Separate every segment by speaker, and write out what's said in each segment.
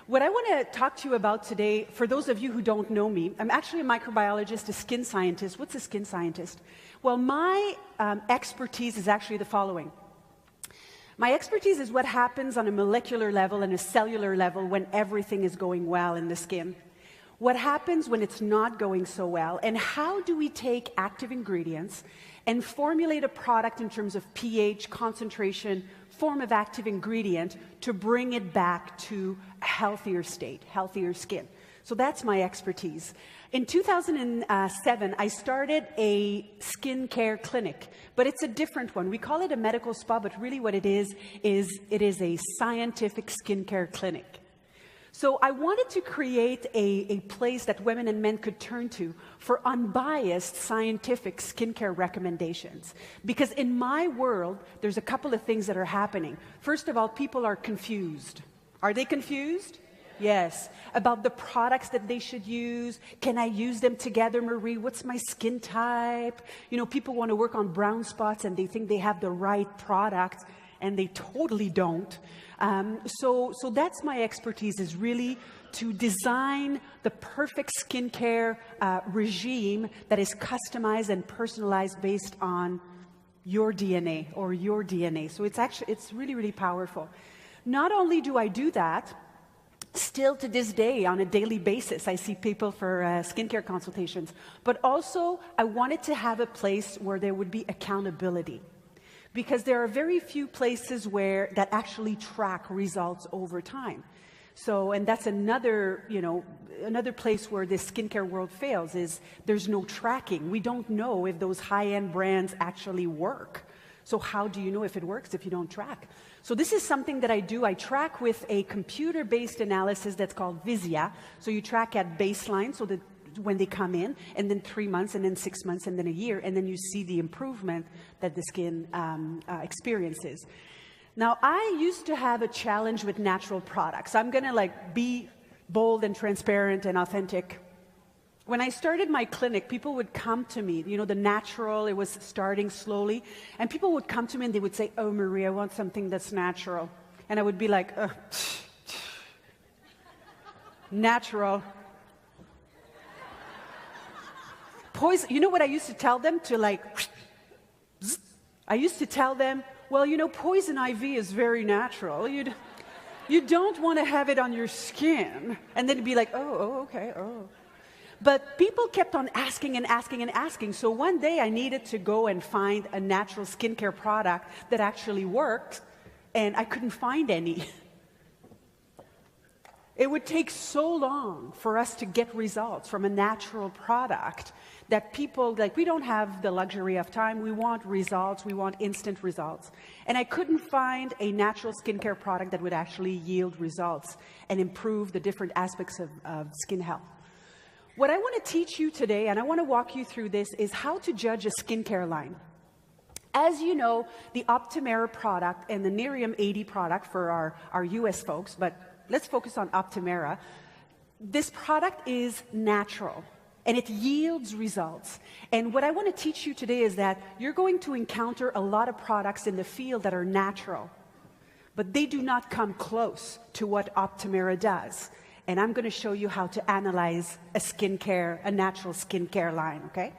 Speaker 1: What I want to talk to you about today, for those of you who don't know me, I'm actually a microbiologist, a skin scientist. What's a skin scientist? Well, my expertise is actually the following. My expertise is what happens on a molecular level and a cellular level when everything is going well in the skin. What happens when it's not going so well, and how do we take active ingredients and formulate a product in terms of pH, concentration, form of active ingredient to bring it back to a healthier state, healthier skin. So that's my expertise. In 2007, I started a skincare clinic, but it's a different one. We call it a medical spa, but really what it is it is a scientific skincare clinic. So I wanted to create a place that women and men could turn to for unbiased scientific skincare recommendations. Because in my world, there's a couple of things that are happening. First of all, people are confused. Are they confused? Yes. About the products that they should use. Can I use them together, Marie? What's my skin type? You know, people want to work on brown spots and they think they have the right product, and they totally don't. So that's my expertise, is really to design the perfect skincare regime that is customized and personalized based on your DNA or your DNA. So it's really, really powerful. Not only do I do that, still to this day, on a daily basis, I see people for skincare consultations, but also I wanted to have a place where there would be accountability. Because there are very few places that actually track results over time. So, and that's another place where the skincare world fails, is there's no tracking. We don't know if those high-end brands actually work. So how do you know if it works if you don't track? So this is something that I do. I track with a computer-based analysis that's called Revisión. So you track at baseline, so that when they come in, and then 3 months, and then 6 months, and then a year, and then you see the improvement that the skin experiences. Now, I used to have a challenge with natural products. I'm going to be bold and transparent and authentic. When I started my clinic, people would come to me, the natural, it was starting slowly, and people would come to me and they would say, "Oh, Marie, I want something that's natural." And I would be like, natural. Poison. You know what I used to tell them? I used to tell them, well, poison ivy is very natural. You don't want to have it on your skin. And then it'd be like, okay. But people kept on asking and asking and asking. So one day I needed to go and find a natural skincare product that actually worked, and I couldn't find any. It would take so long for us to get results from a natural product that people, we don't have the luxury of time. We want results. We want instant results. And I couldn't find a natural skincare product that would actually yield results and improve the different aspects of skin health. What I want to teach you today, and I want to walk you through this, is how to judge a skincare line. As you know, the Optimera product and the Nerium 80 product for our US folks, but let's focus on Optimera. This product is natural, and it yields results. And what I want to teach you today is that you're going to encounter a lot of products in the field that are natural, but they do not come close to what Optimera does. And I'm going to show you how to analyze a natural skincare line, okay?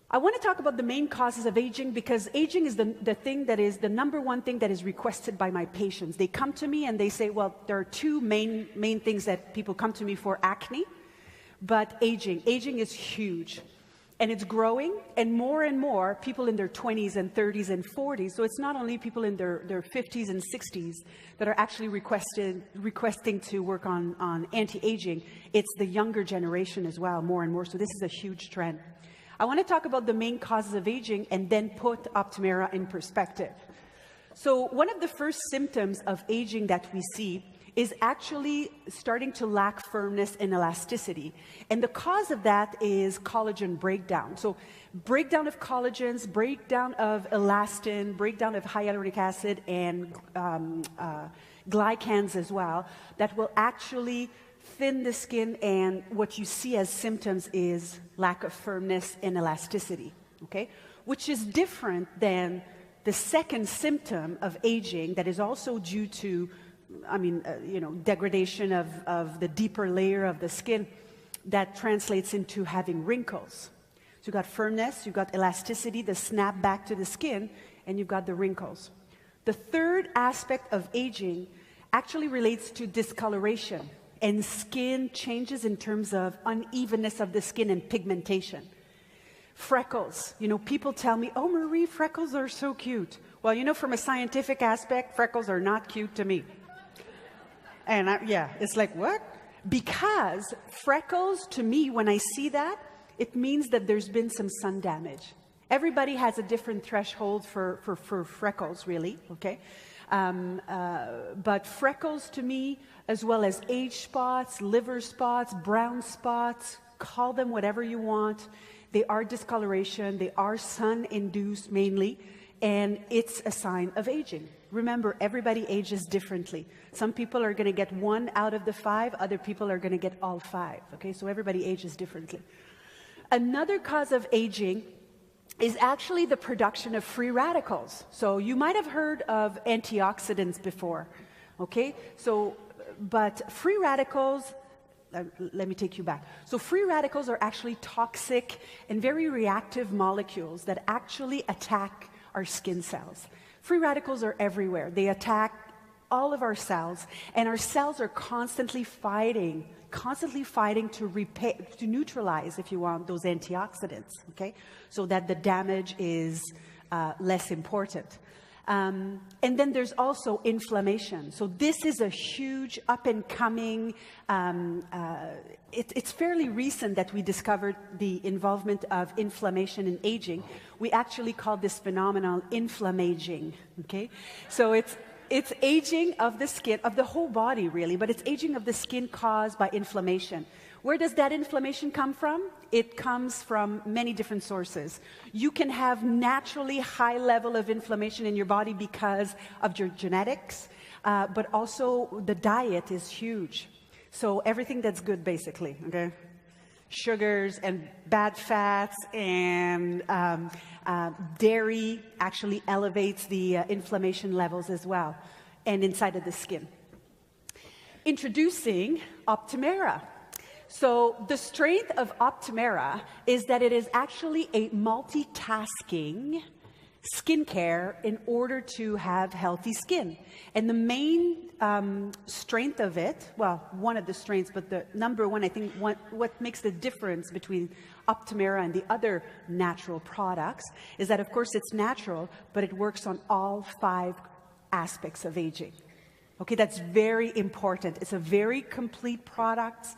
Speaker 1: I want to talk about the main causes of aging, because aging is the thing that is the number one thing that is requested by my patients. They come to me and they say, well, there are two main things that people come to me for: acne, but aging. Aging is huge, and it's growing, and more people in their 20s and 30s and 40s. So it's not only people in their 50s and 60s that are actually requesting to work on anti-aging. It's the younger generation as well, more and more. So this is a huge trend. I want to talk about the main causes of aging and then put Optimera in perspective. So one of the first symptoms of aging that we see is actually starting to lack firmness and elasticity. And the cause of that is collagen breakdown. So breakdown of collagens, breakdown of elastin, breakdown of hyaluronic acid and glycans as well, that will actually thin the skin, and what you see as symptoms is lack of firmness and elasticity, okay? Which is different than the second symptom of aging that is also due to degradation of the deeper layer of the skin that translates into having wrinkles. So you've got firmness, you've got elasticity, the snap back to the skin, and you've got the wrinkles. The third aspect of aging actually relates to discoloration and skin changes in terms of unevenness of the skin and pigmentation. Freckles. People tell me, oh, Marie, freckles are so cute. Well, from a scientific aspect, freckles are not cute to me. And it's like, what? Because freckles, to me, when I see that, it means that there's been some sun damage. Everybody has a different threshold for freckles, really, okay? But freckles, to me, as well as age spots, liver spots, brown spots, call them whatever you want, they are discoloration, they are sun-induced mainly, and it's a sign of aging. Remember, everybody ages differently. Some people are going to get 1 out of the 5, other people are going to get all 5, okay? So everybody ages differently. Another cause of aging is actually the production of free radicals. So you might have heard of antioxidants before, okay? But free radicals, let me take you back. So free radicals are actually toxic and very reactive molecules that actually attack our skin cells. Free radicals are everywhere. They attack all of our cells, and our cells are constantly fighting to repair, to neutralize, if you want, those antioxidants, okay? So that the damage is less important. And then there's also inflammation. So this is a huge up-and-coming, it's fairly recent that we discovered the involvement of inflammation in aging. We actually call this phenomenon inflammaging, okay? So it's aging of the skin, of the whole body really, but it's aging of the skin caused by inflammation. Where does that inflammation come from? It comes from many different sources. You can have naturally high level of inflammation in your body because of your genetics, but also the diet is huge. So everything that's good, basically, okay? Sugars and bad fats and dairy actually elevates the inflammation levels as well, and inside of the skin. Introducing Optimera. So the strength of Optimera is that it is actually a multitasking skincare in order to have healthy skin. And the main strength of it, well, one of the strengths, but the number one, I think what makes the difference between Optimera and the other natural products is that, of course, it's natural, but it works on all 5 aspects of aging. Okay, that's very important. It's a very complete product.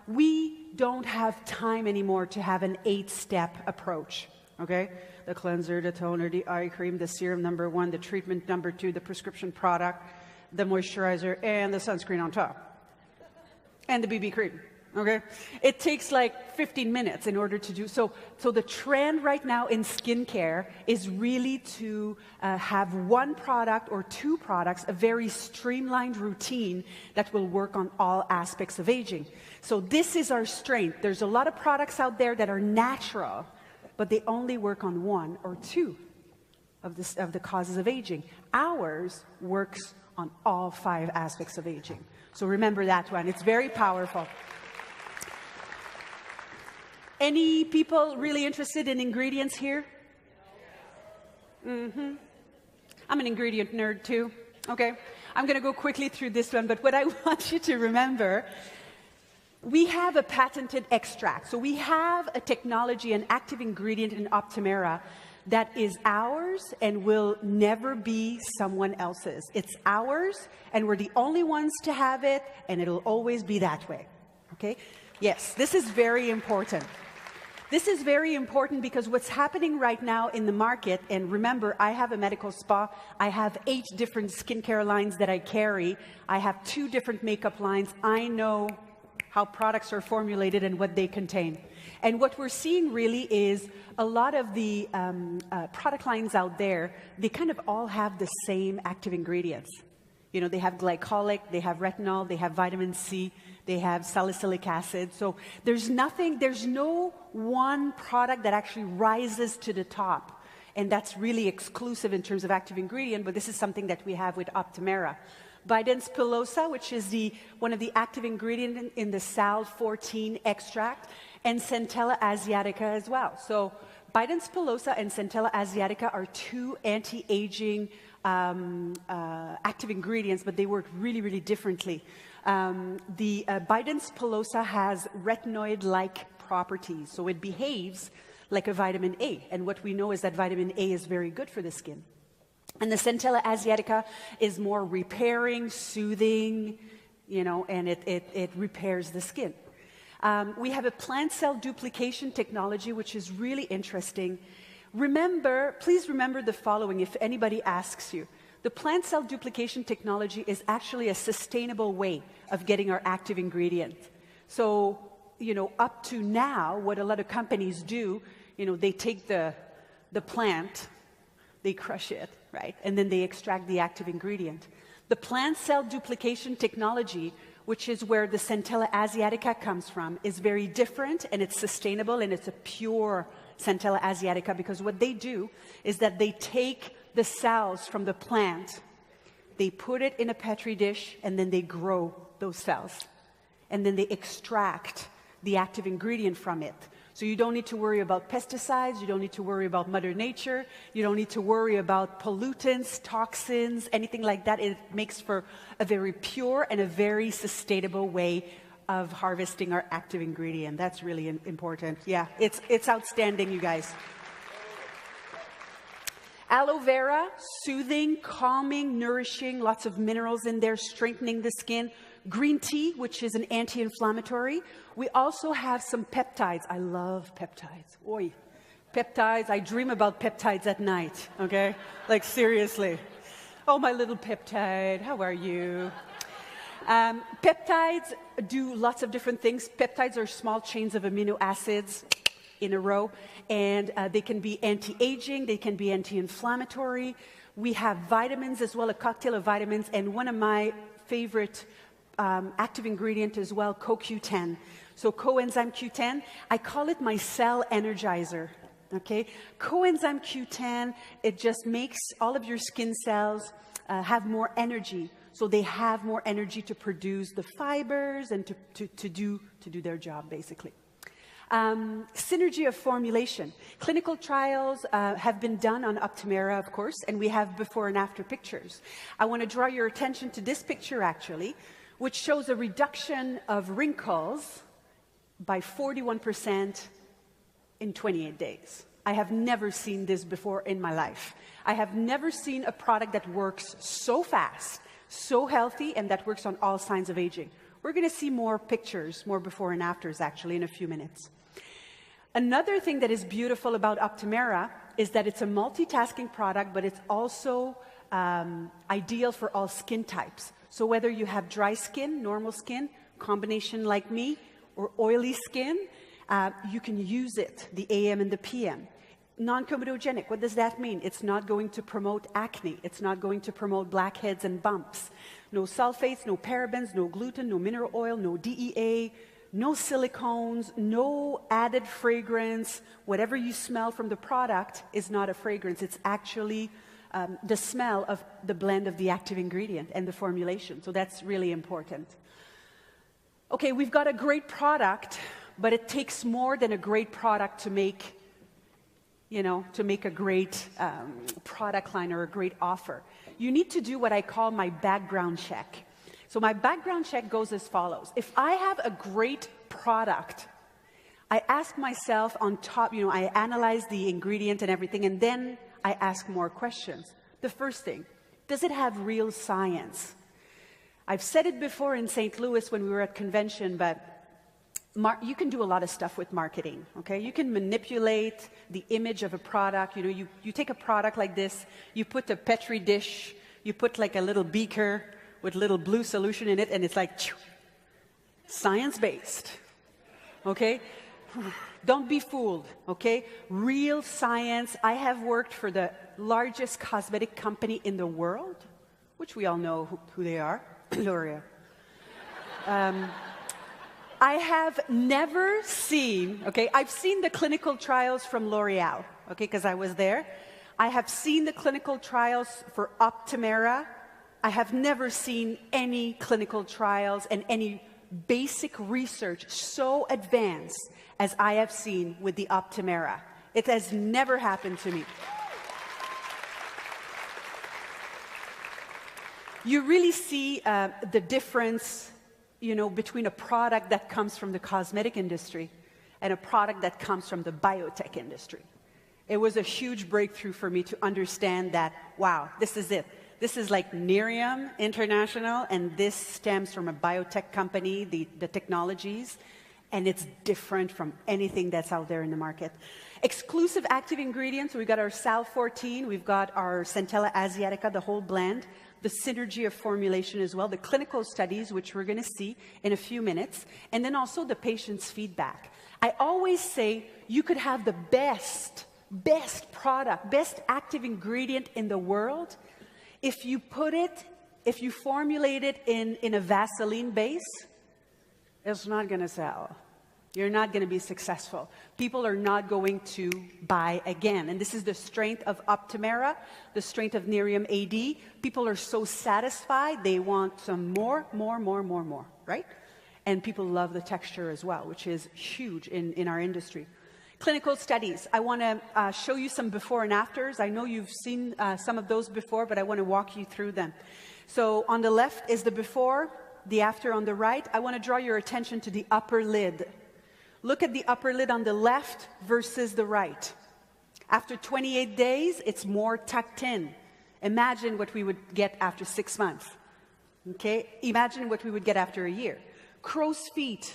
Speaker 1: We don't have time anymore to have an 8-step approach, okay? The cleanser, the toner, the eye cream, the serum number 1, the treatment number 2, the prescription product, the moisturizer, and the sunscreen on top. And the BB cream, okay? It takes like 15 minutes in order to do so. So the trend right now in skincare is really to have 1 product or 2 products, a very streamlined routine that will work on all aspects of aging. So this is our strength. There's a lot of products out there that are natural, but they only work on 1 or 2 of the causes of aging. Ours works on all 5 aspects of aging. So remember that one. It's very powerful. Any people really interested in ingredients here? Mm-hmm. I'm an ingredient nerd too. Okay. I'm going to go quickly through this one, but what I want you to remember, we have a patented extract. So we have a technology, an active ingredient in Optimera that is ours and will never be someone else's. It's ours, and we're the only ones to have it, and it'll always be that way. Okay? Yes, this is very important. This is very important because what's happening right now in the market, and remember, I have a medical spa. I have 8 different skincare lines that I carry. I have 2 different makeup lines. I know how products are formulated and what they contain. And what we're seeing really is a lot of the product lines out there, they kind of all have the same active ingredients. You know, they have glycolic, they have retinol, they have vitamin C, they have salicylic acid. So there's no one product that actually rises to the top and that's really exclusive in terms of active ingredient, but this is something that we have with Optimera. Bidens pilosa, which is one of the active ingredients in the Sal 14 extract, and Centella asiatica as well. So Bidens pilosa and Centella asiatica are two anti-aging active ingredients, but they work really, really differently. The Bidens pilosa has retinoid-like properties, so it behaves like a vitamin A, and what we know is that vitamin A is very good for the skin. And the Centella asiatica is more repairing, soothing, you know, and it repairs the skin. We have a plant cell duplication technology, which is really interesting. Please remember the following if anybody asks you. The plant cell duplication technology is actually a sustainable way of getting our active ingredient. So, you know, up to now, what a lot of companies do, you know, they take the plant, they crush it, right? And then they extract the active ingredient. The plant cell duplication technology, which is where the Centella asiatica comes from, is very different, and it's sustainable, and it's a pure Centella asiatica, because what they do is that they take the cells from the plant, they put it in a Petri dish, and then they grow those cells. And then they extract the active ingredient from it. So you don't need to worry about pesticides, you don't need to worry about Mother Nature, you don't need to worry about pollutants, toxins, anything like that. It makes for a very pure and a very sustainable way of harvesting our active ingredient. That's really important. Yeah, it's outstanding, you guys. Aloe vera, soothing, calming, nourishing, lots of minerals in there, strengthening the skin. Green tea, which is an anti-inflammatory. We also have some peptides. I love peptides. Oy. Peptides, I dream about peptides at night, okay? Like, seriously. Oh, my little peptide, how are you? Peptides do lots of different things. Peptides are small chains of amino acids in a row, and they can be anti-aging, they can be anti-inflammatory. We have vitamins as well, a cocktail of vitamins, and one of my favorite active ingredient as well, CoQ10. So coenzyme Q10, I call it my cell energizer, okay? Coenzyme Q10, it just makes all of your skin cells have more energy. So they have more energy to produce the fibers and to do their job, basically. Synergy of formulation. Clinical trials have been done on Optimera, of course, and we have before and after pictures. I want to draw your attention to this picture, actually, which shows a reduction of wrinkles by 41% in 28 days. I have never seen this before in my life. I have never seen a product that works so fast, so healthy, and that works on all signs of aging. We're going to see more pictures, more before and afters, actually, in a few minutes. Another thing that is beautiful about Optimera is that it's a multitasking product, but it's also ideal for all skin types. So whether you have dry skin, normal skin, combination like me, or oily skin, you can use it, the AM and the PM. Non-comedogenic, what does that mean? It's not going to promote acne. It's not going to promote blackheads and bumps. No sulfates, no parabens, no gluten, no mineral oil, no DEA, no silicones, no added fragrance. Whatever you smell from the product is not a fragrance. It's actually the smell of the blend of the active ingredient and the formulation. So that's really important. Okay, we've got a great product, but it takes more than a great product to make, you know, to make a great product line or a great offer. You need to do what I call my background check. So my background check goes as follows. If I have a great product, I ask myself on top, you know, I analyze the ingredient and everything, and then I ask more questions. The first thing, does it have real science? I've said it before in St. Louis when we were at convention, but you can do a lot of stuff with marketing, okay? You can manipulate the image of a product. You know, you take a product like this, you put a Petri dish, you put like a little beaker with little blue solution in it, and it's like, science-based, okay? Don't be fooled, okay? Real science. I have worked for the largest cosmetic company in the world, which we all know who they are, L'Oreal. I have never seen, okay, I've seen the clinical trials from L'Oreal, okay, because I was there. I have seen the clinical trials for Optimera. I have never seen any clinical trials and any basic research so advanced as I have seen with the Optimera. It has never happened to me. You really see the difference, between a product that comes from the cosmetic industry and a product that comes from the biotech industry. It was a huge breakthrough for me to understand that, wow, this is it. This is like Nerium International, and this stems from a biotech company, the technologies, and it's different from anything that's out there in the market. Exclusive active ingredients, we've got our Sal 14, we've got our Centella Asiatica, the whole blend, the synergy of formulation as well, the clinical studies, which we're going to see in a few minutes, and then also the patient's feedback. I always say you could have the best product, best active ingredient in the world. If you formulate it in a Vaseline base, it's not going to sell. You're not going to be successful. People are not going to buy again. And this is the strength of Optimera, the strength of Nerium AD. People are so satisfied, they want some more, right? And people love the texture as well, which is huge in our industry. Clinical studies. I want to show you some before and afters. I know you've seen some of those before, but I want to walk you through them. So on the left is the before, the after on the right. I want to draw your attention to the upper lid. Look at the upper lid on the left versus the right. After 28 days, it's more tucked in. Imagine what we would get after 6 months. Okay? Imagine what we would get after a year. Crow's feet,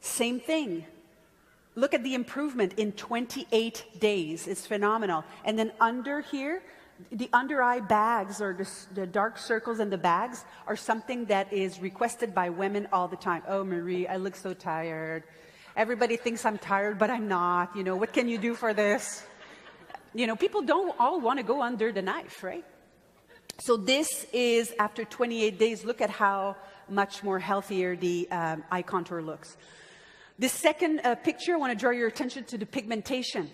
Speaker 1: same thing. Look at the improvement in 28 days. It's phenomenal. And then under here, the under eye bags, or the dark circles and the bags, are something that is requested by women all the time. Oh, Marie, I look so tired. Everybody thinks I'm tired, but I'm not. What can you do for this? People don't all want to go under the knife, right? So this is after 28 days. Look at how much more healthier the eye contour looks. This second picture, I want to draw your attention to the pigmentation.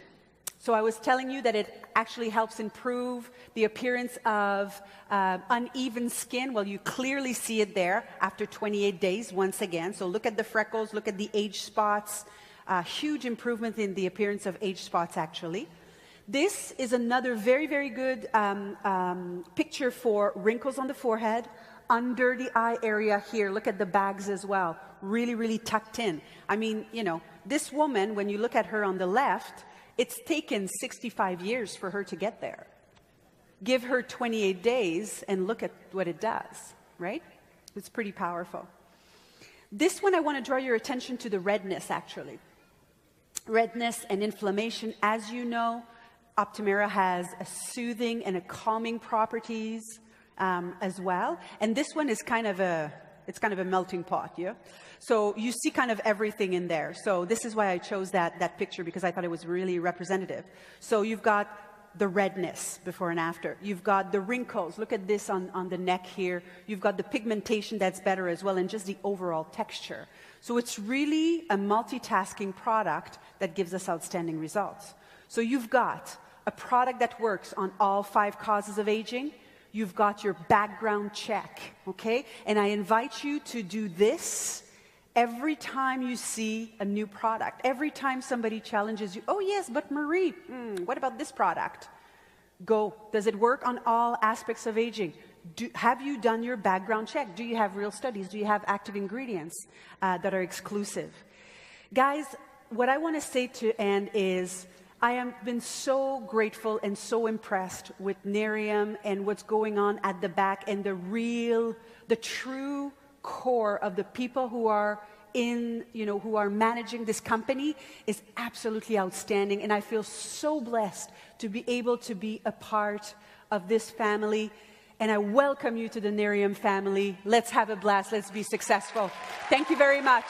Speaker 1: So I was telling you that it actually helps improve the appearance of uneven skin. Well, you clearly see it there after 28 days once again. So look at the freckles, look at the age spots. Huge improvement in the appearance of age spots, actually. This is another very, very good picture for wrinkles on the forehead, under the eye area here. Look at the bags as well. Really, really tucked in. I mean, this woman, when you look at her on the left, it's taken 65 years for her to get there. Give her 28 days and look at what it does, right? It's pretty powerful. This one, I want to draw your attention to the redness, actually. Redness and inflammation. As you know, Optimera has a soothing and a calming properties as well. And this one is kind of a melting pot, yeah? So you see kind of everything in there. So this is why I chose that picture, because I thought it was really representative. So you've got the redness before and after. You've got the wrinkles. Look at this on the neck here. You've got the pigmentation that's better as well, and just the overall texture. So it's really a multitasking product that gives us outstanding results. So you've got a product that works on all 5 causes of aging. You've got your background check, okay? And I invite you to do this every time you see a new product. Every time somebody challenges you, oh yes, but Marie, what about this product? Go. Does it work on all aspects of aging? Have you done your background check? Do you have real studies? Do you have active ingredients that are exclusive? Guys, what I want to say to end is, I have been so grateful and so impressed with Nerium and what's going on at the back, and the true core of the people who are who are managing this company is absolutely outstanding. And I feel so blessed to be able to be a part of this family. And I welcome you to the Nerium family. Let's have a blast. Let's be successful. Thank you very much.